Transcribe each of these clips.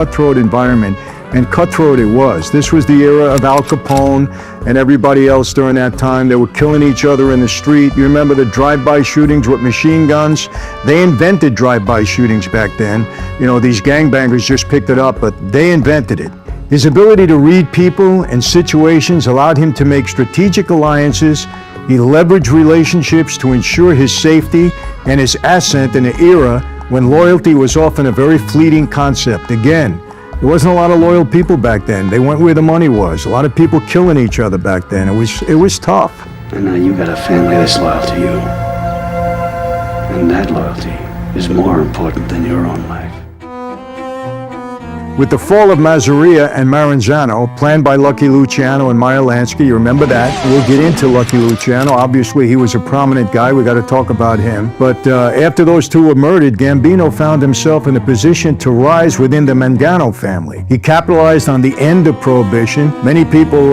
cutthroat environment, and cutthroat it was. This was the era of Al Capone and everybody else during that time. They were killing each other in the street. You remember the drive-by shootings with machine guns? They invented drive-by shootings back then. You know, these gangbangers just picked it up, but they invented it. His ability to read people and situations allowed him to make strategic alliances. He leveraged relationships to ensure his safety and his ascent in an era when loyalty was often a very fleeting concept. Again, there wasn't a lot of loyal people back then. They went where the money was. A lot of people killing each other back then. It was tough. And now you got a family that's loyal to you. And that loyalty is more important than your own life. With the fall of Masseria and Maranzano, planned by Lucky Luciano and Meyer Lansky, you remember that? We'll get into Lucky Luciano. Obviously, he was a prominent guy. We got to talk about him. But after those two were murdered, Gambino found himself in a position to rise within the Mangano family. He capitalized on the end of Prohibition. Many people,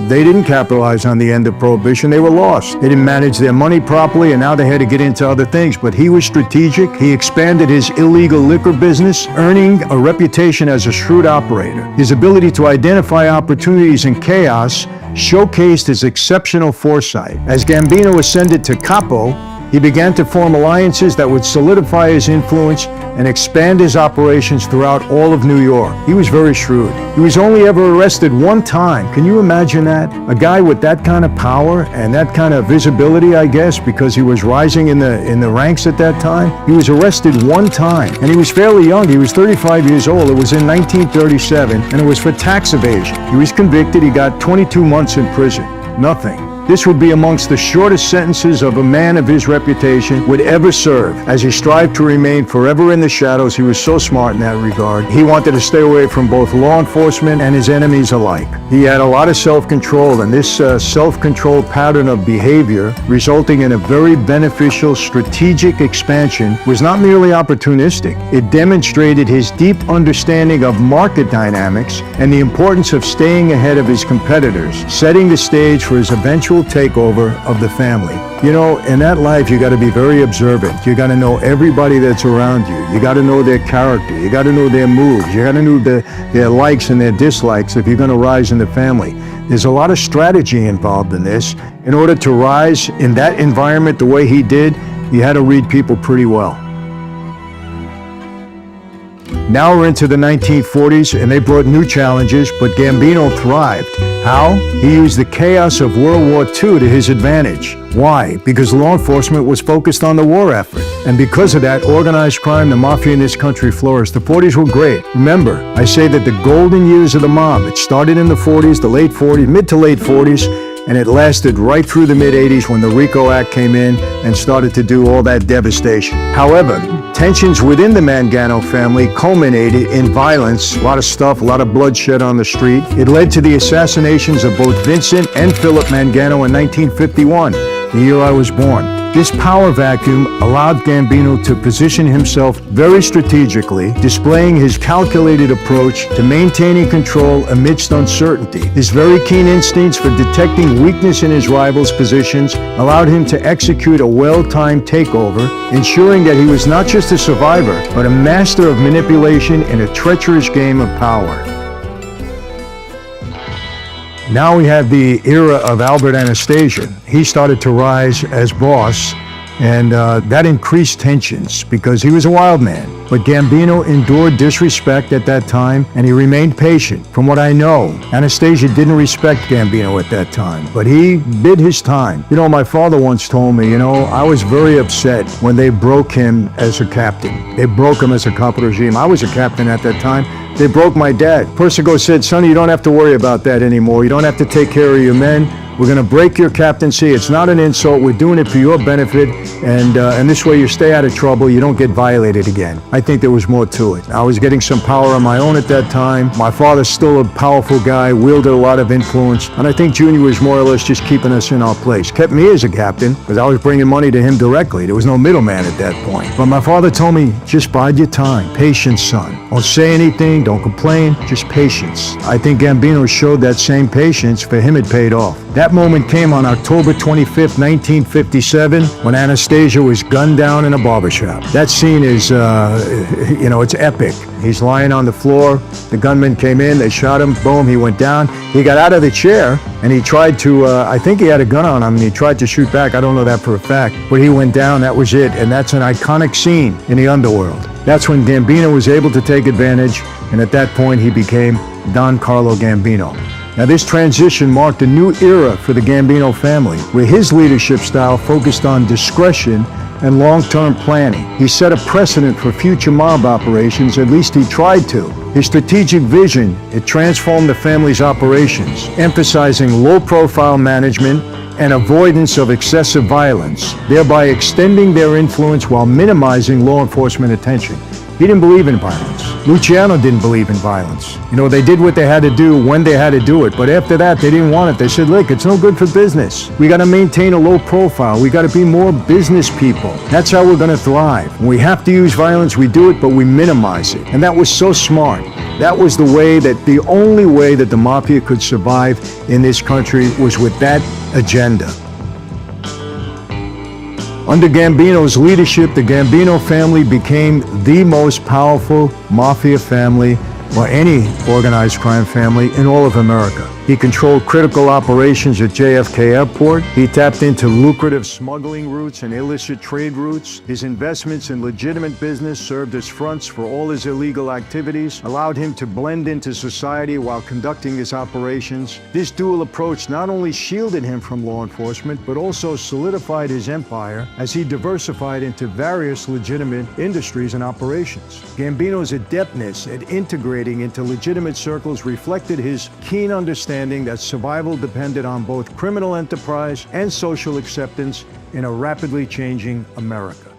they didn't capitalize on the end of Prohibition. They were lost. They didn't manage their money properly, and now they had to get into other things. But he was strategic. He expanded his illegal liquor business, earning a reputation as a shrewd operator. His ability to identify opportunities in chaos showcased his exceptional foresight. As Gambino ascended to capo, he began to form alliances that would solidify his influence and expand his operations throughout all of New York. He was very shrewd. He was only ever arrested one time. Can you imagine that? A guy with that kind of power and that kind of visibility, I guess, because he was rising in the ranks at that time. He was arrested one time, and he was fairly young. He was 35 years old. It was in 1937, and it was for tax evasion. He was convicted. He got 22 months in prison. Nothing. This would be amongst the shortest sentences of a man of his reputation would ever serve, as he strived to remain forever in the shadows. He was so smart in that regard. He wanted to stay away from both law enforcement and his enemies alike. He had a lot of self-control, and this self-controlled pattern of behavior, resulting in a very beneficial strategic expansion, was not merely opportunistic. It demonstrated his deep understanding of market dynamics and the importance of staying ahead of his competitors, setting the stage for his eventual takeover of the family. You know, in that life, you got to be very observant. You got to know everybody that's around you. You got to know their character. You got to know their moves. You got to know their likes and their dislikes if you're going to rise in the family. There's a lot of strategy involved in this. In order to rise in that environment the way he did, he had to read people pretty well. Now we're into the 1940s, and they brought new challenges, but Gambino thrived. How? He used the chaos of World War II to his advantage. Why? Because law enforcement was focused on the war effort. And because of that, organized crime, the mafia in this country flourished. The 40s were great. Remember, I say that the golden years of the mob, it started in the 40s, the late 40s, mid to late 40s, and it lasted right through the mid-80s when the RICO Act came in and started to do all that devastation. However, tensions within the Mangano family culminated in violence, a lot of stuff, a lot of bloodshed on the street. It led to the assassinations of both Vincent and Philip Mangano in 1951, the year I was born. This power vacuum allowed Gambino to position himself very strategically, displaying his calculated approach to maintaining control amidst uncertainty. His very keen instincts for detecting weakness in his rivals' positions allowed him to execute a well-timed takeover, ensuring that he was not just a survivor, but a master of manipulation in a treacherous game of power. Now we have the era of Albert Anastasia. He started to rise as boss, and that increased tensions because he was a wild man. But Gambino endured disrespect at that time, and he remained patient. From what I know, Anastasia didn't respect Gambino at that time, but he bid his time. You know, my father once told me, you know, I was very upset when they broke him as a captain. They broke him as a capo regime. I was a captain at that time. They broke my dad. Persico said, Sonny, you don't have to worry about that anymore. You don't have to take care of your men. We're going to break your captaincy. It's not an insult. We're doing it for your benefit. And this way you stay out of trouble. You don't get violated again. I think there was more to it. I was getting some power on my own at that time. My father's still a powerful guy, wielded a lot of influence. And I think Junior was more or less just keeping us in our place. Kept me as a captain because I was bringing money to him directly. There was no middleman at that point. But my father told me, just bide your time. Patience, son. Don't say anything. Don't complain. Just patience. I think Gambino showed that same patience. For him, it paid off. That That moment came on October 25th, 1957, when Anastasia was gunned down in a barbershop. That scene is, it's epic. He's lying on the floor. The gunman came in, they shot him, boom, he went down. He got out of the chair and he tried to, I think he had a gun on him and he tried to shoot back. I don't know that for a fact, but he went down, that was it. And that's an iconic scene in the underworld. That's when Gambino was able to take advantage, and at that point he became Don Carlo Gambino. Now this transition marked a new era for the Gambino family, where his leadership style focused on discretion and long-term planning. He set a precedent for future mob operations, at least he tried to. His strategic vision, it transformed the family's operations, emphasizing low-profile management and avoidance of excessive violence, thereby extending their influence while minimizing law enforcement attention. He didn't believe in violence. Luciano didn't believe in violence. They did what they had to do when they had to do it, but after that, they didn't want it. They said, look, it's no good for business. We got to maintain a low profile. We got to be more business people. That's how we're going to thrive. When we have to use violence, we do it, but we minimize it. And that was so smart. That was the only way that the mafia could survive in this country was with that agenda. Under Gambino's leadership, the Gambino family became the most powerful mafia family, or any organized crime family, in all of America. He controlled critical operations at JFK Airport. He tapped into lucrative smuggling routes and illicit trade routes. His investments in legitimate business served as fronts for all his illegal activities, allowed him to blend into society while conducting his operations. This dual approach not only shielded him from law enforcement, but also solidified his empire as he diversified into various legitimate industries and operations. Gambino's adeptness at integrating into legitimate circles reflected his keen understanding that survival depended on both criminal enterprise and social acceptance in a rapidly changing America.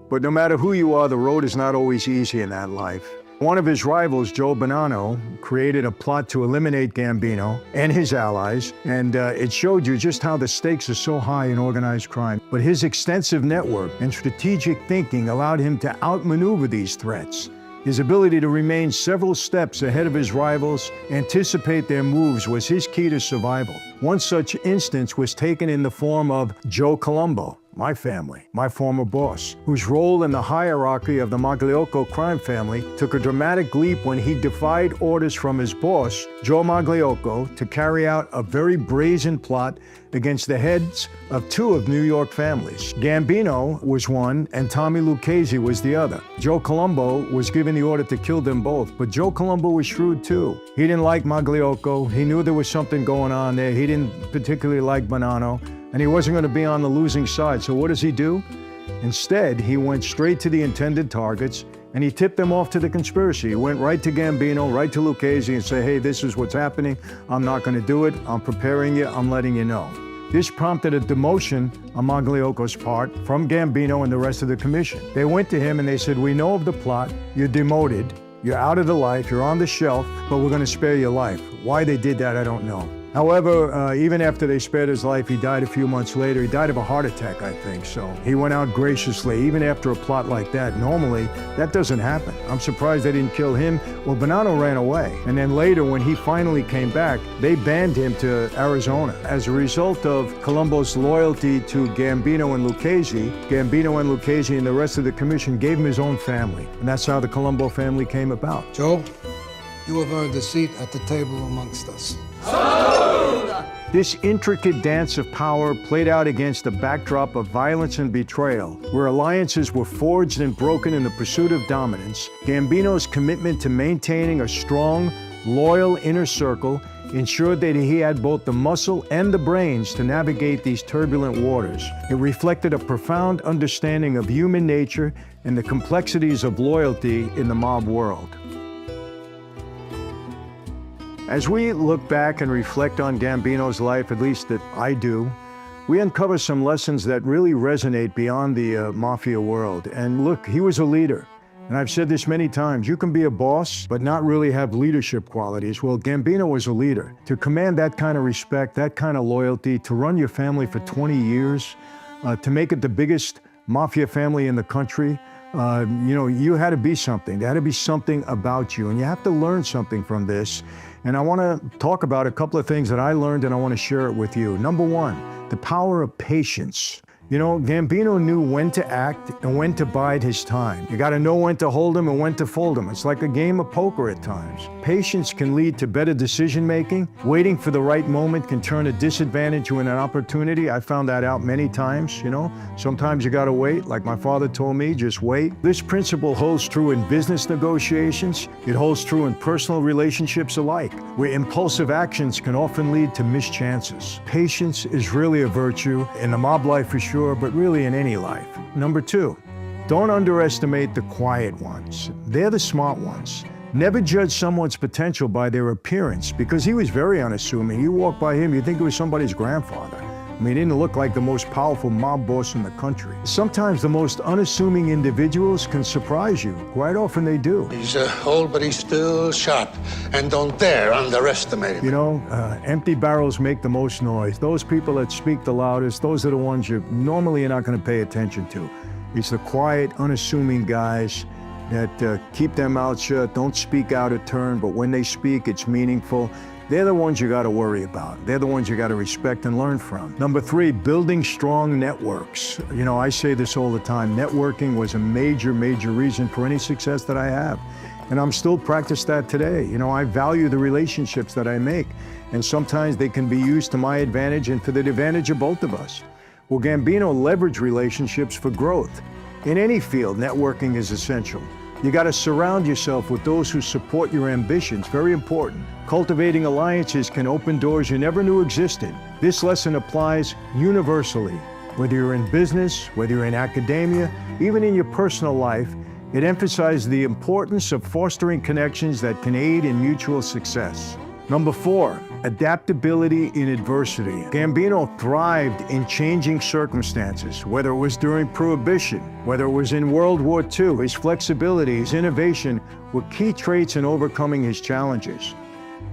But no matter who you are, the road is not always easy in that life. One of his rivals, Joe Bonanno, created a plot to eliminate Gambino and his allies, and it showed you just how the stakes are so high in organized crime. But his extensive network and strategic thinking allowed him to outmaneuver these threats. His ability to remain several steps ahead of his rivals, anticipate their moves, was his key to survival. One such instance was taken in the form of Joe Colombo, my family, my former boss, whose role in the hierarchy of the Magliocco crime family took a dramatic leap when he defied orders from his boss, Joe Magliocco, to carry out a very brazen plot against the heads of two of New York families. Gambino was one and Tommy Lucchese was the other. Joe Colombo was given the order to kill them both, but Joe Colombo was shrewd too. He didn't like Magliocco. He knew there was something going on there. He didn't particularly like Bonanno, and he wasn't going to be on the losing side. So what does he do? Instead, he went straight to the intended targets and he tipped them off to the conspiracy. He went right to Gambino, right to Lucchese and said, hey, this is what's happening. I'm not going to do it. I'm preparing you. I'm letting you know. This prompted a demotion on Magliocco's part from Gambino and the rest of the commission. They went to him and they said, we know of the plot. You're demoted. You're out of the life. You're on the shelf, but we're going to spare your life. Why they did that, I don't know. However, even after they spared his life, he died a few months later. He died of a heart attack, I think. So he went out graciously, even after a plot like that. Normally, that doesn't happen. I'm surprised they didn't kill him. Well, Bonanno ran away. And then later, when he finally came back, they banned him to Arizona. As a result of Colombo's loyalty to Gambino and Lucchese, Gambino and Lucchese and the rest of the commission gave him his own family. And that's how the Colombo family came about. Joe, you have earned a seat at the table amongst us. This intricate dance of power played out against a backdrop of violence and betrayal, where alliances were forged and broken in the pursuit of dominance. Gambino's commitment to maintaining a strong, loyal inner circle ensured that he had both the muscle and the brains to navigate these turbulent waters. It reflected a profound understanding of human nature and the complexities of loyalty in the mob world. As we look back and reflect on Gambino's life, at least that I do, we uncover some lessons that really resonate beyond the mafia world. And look, he was a leader. And I've said this many times, you can be a boss, but not really have leadership qualities. Well, Gambino was a leader. To command that kind of respect, that kind of loyalty, to run your family for 20 years, to make it the biggest mafia family in the country, You had to be something. There had to be something about you, and you have to learn something from this. And I want to talk about a couple of things that I learned, and I want to share it with you. Number one, the power of patience. Gambino knew when to act and when to bide his time. You got to know when to hold him and when to fold him. It's like a game of poker at times. Patience can lead to better decision making. Waiting for the right moment can turn a disadvantage into an opportunity. I found that out many times, Sometimes you got to wait. Like my father told me, just wait. This principle holds true in business negotiations. It holds true in personal relationships alike, where impulsive actions can often lead to mischances. Patience is really a virtue in the mob life for sure, but really in any life. Number two, don't underestimate the quiet ones. They're the smart ones. Never judge someone's potential by their appearance, because he was very unassuming. You walk by him, you think it was somebody's grandfather. He didn't look like the most powerful mob boss in the country. Sometimes the most unassuming individuals can surprise you. Quite often they do. He's old, but he's still sharp. And don't dare underestimate him. Empty barrels make the most noise. Those people that speak the loudest, those are the ones you're not going to pay attention to. It's the quiet, unassuming guys that keep their mouths shut, don't speak out of turn, but when they speak, it's meaningful. They're the ones you got to worry about. They're the ones you got to respect and learn from. Number three, building strong networks. I say this all the time. Networking was a major, major reason for any success that I have. And I'm still practice that today. I value the relationships that I make. And sometimes they can be used to my advantage and for the advantage of both of us. Well, Gambino leveraged relationships for growth. In any field, networking is essential. You got to surround yourself with those who support your ambitions. Very important. Cultivating alliances can open doors you never knew existed. This lesson applies universally. Whether you're in business, whether you're in academia, even in your personal life, it emphasizes the importance of fostering connections that can aid in mutual success. Number four, adaptability in adversity. Gambino thrived in changing circumstances, whether it was during Prohibition, whether it was in World War II. His flexibility, his innovation were key traits in overcoming his challenges.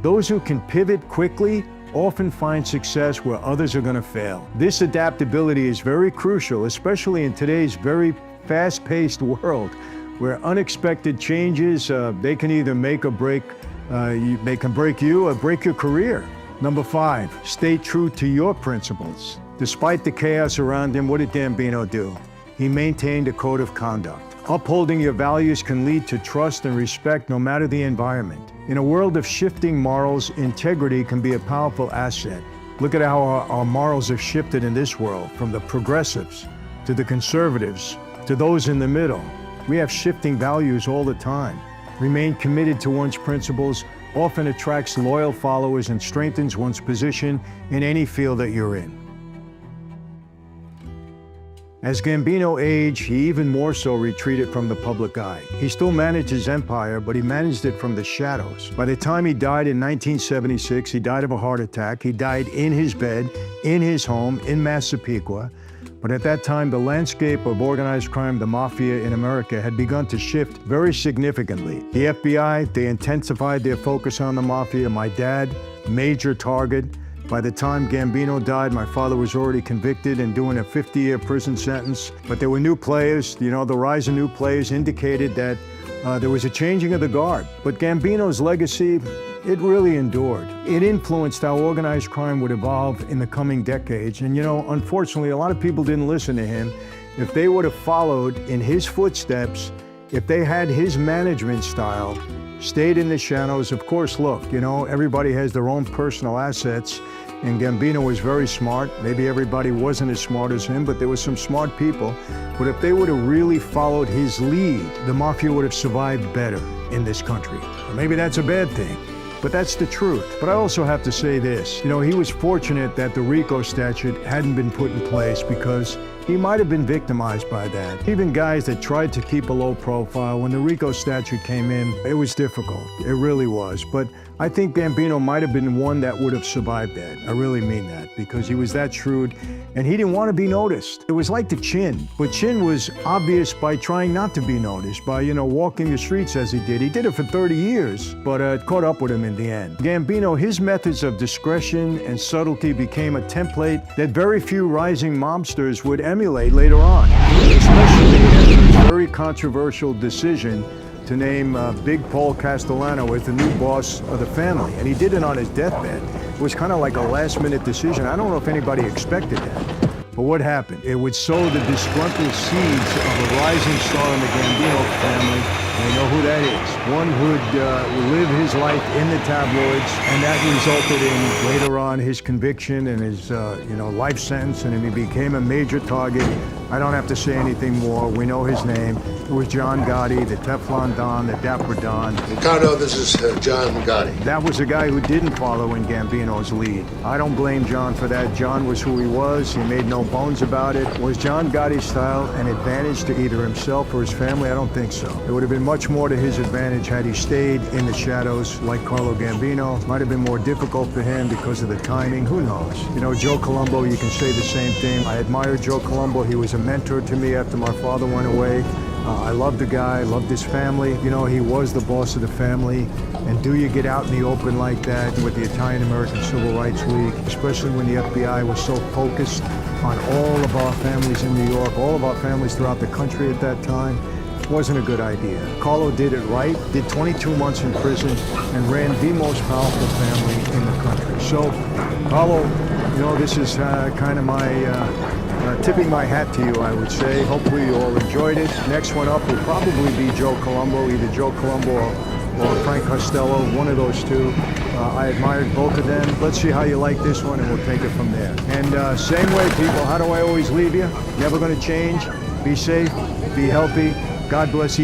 Those who can pivot quickly often find success where others are going to fail. This adaptability is very crucial, especially in today's very fast-paced world, where unexpected changes, they can either make or break they can break you or break your career. Number five, stay true to your principles. Despite the chaos around him, what did Gambino do? He maintained a code of conduct. Upholding your values can lead to trust and respect no matter the environment. In a world of shifting morals, integrity can be a powerful asset. Look at how our morals have shifted in this world, from the progressives to the conservatives to those in the middle. We have shifting values all the time. Remain committed to one's principles often attracts loyal followers and strengthens one's position in any field that you're in. As Gambino aged, he even more so retreated from the public eye. He still managed his empire, but he managed it from the shadows. By the time he died in 1976, he died of a heart attack. He died in his bed, in his home, in Massapequa. But at that time, the landscape of organized crime, the mafia in America, had begun to shift very significantly. The FBI, they intensified their focus on the mafia. My dad, major target. By the time Gambino died, my father was already convicted and doing a 50-year prison sentence. But there were new players. The rise of new players indicated that there was a changing of the guard. But Gambino's legacy, it really endured. It influenced how organized crime would evolve in the coming decades. And unfortunately, a lot of people didn't listen to him. If they would have followed in his footsteps, if they had his management style, stayed in the shadows, of course, look, everybody has their own personal assets. And Gambino was very smart. Maybe everybody wasn't as smart as him, but there were some smart people. But if they would have really followed his lead, the mafia would have survived better in this country. Maybe that's a bad thing, but that's the truth. But I also have to say this, he was fortunate that the RICO statute hadn't been put in place, because he might have been victimized by that. Even guys that tried to keep a low profile, when the RICO statute came in, it was difficult. It really was. But I think Gambino might have been one that would have survived that. I really mean that, because he was that shrewd and he didn't want to be noticed. It was like the Chin, but Chin was obvious by trying not to be noticed, by, walking the streets as he did. He did it for 30 years, but it caught up with him in the end. Gambino, his methods of discretion and subtlety became a template that very few rising mobsters would emulate later on, especially very controversial decision to name Big Paul Castellano as the new boss of the family. And he did it on his deathbed. It was kind of like a last-minute decision. I don't know if anybody expected that. But what happened? It would sow the disgruntled seeds of a rising star in the Gambino family. And you know who that is. One who'd live his life in the tabloids, and that resulted in later on his conviction and his life sentence, and he became a major target. I don't have to say anything more. We know his name. It was John Gotti, the Teflon Don, the Dapper Don. Ricardo, this is John Gotti. That was a guy who didn't follow in Gambino's lead. I don't blame John for that. John was who he was. He made no bones about it. Was John Gotti's style an advantage to either himself or his family? I don't think so. It would have been much more to his advantage had he stayed in the shadows like Carlo Gambino. Might have been more difficult for him because of the timing. Who knows? You know, Joe Colombo, you can say the same thing. I admired Joe Colombo. He was a mentor to me after my father went away. I loved the guy, loved his family. You know, he was the boss of the family. And do you get out in the open like that with the Italian American Civil Rights League, especially when the FBI was so focused on all of our families in New York, all of our families throughout the country at that time? Wasn't a good idea. Carlo did it right, did 22 months in prison, and ran the most powerful family in the country. So, Carlo, you know, this is kind of my tipping my hat to you, I would say. Hopefully you all enjoyed it. Next one up will probably be Joe Colombo, either Joe Colombo or Frank Costello, one of those two. I admired both of them. Let's see how you like this one, and we'll take it from there. And same way, people, how do I always leave you? Never going to change. Be safe, be healthy. God bless you.